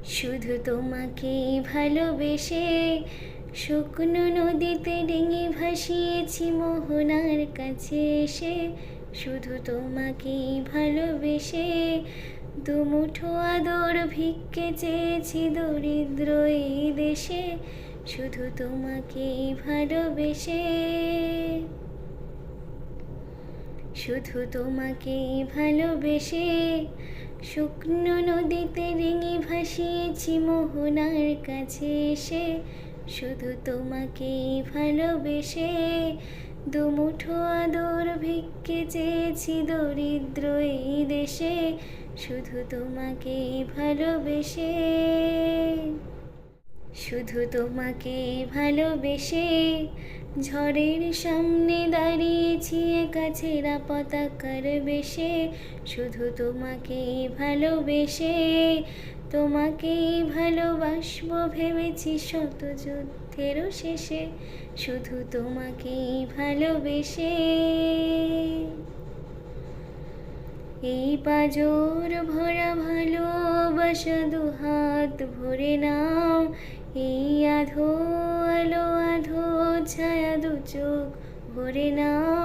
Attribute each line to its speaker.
Speaker 1: শুধু তোমাকেই ভালোবেসে শুকনো নদীতে ডিঙি ভাসিয়েছি মোহনার কাছে এসে। শুধু তোমাকেই ভালোবেসে দুমুঠো আদর ভিক্ষে চেয়েছি দরিদ্র এই দেশে। শুধু তোমাকেই ভালোবেসে, শুধু তোমাকেই ভালোবেসে শুকনো নদীতে ডিঙি ভাসিয়েছি মোহনার কাছে এসে। শুধু তোমাকেই ভালোবেসে দুমুঠো আদর ভিক্ষে চেয়েছি দরিদ্র এই দেশে। শুধু তোমাকেই ভালোবেসে, শুধু তোমাকেই ভালোবেসে ঝড়ের সামনে দাঁড়িয়েছি একা ছেঁড়া পতাকার বেশে। শুধু তোমাকেই ভালোবেসে তোমাকেই ভালোবাসবো ভেবেছি শত যুদ্ধেরও শেষে। শুধু তোমাকেই ভালোবেসে এই পাঁজর ভরা ভালোবাসা দুহাত ভরে নাও। এই আধো আলো আধো ছায়া দু চোখ ভরে নাও।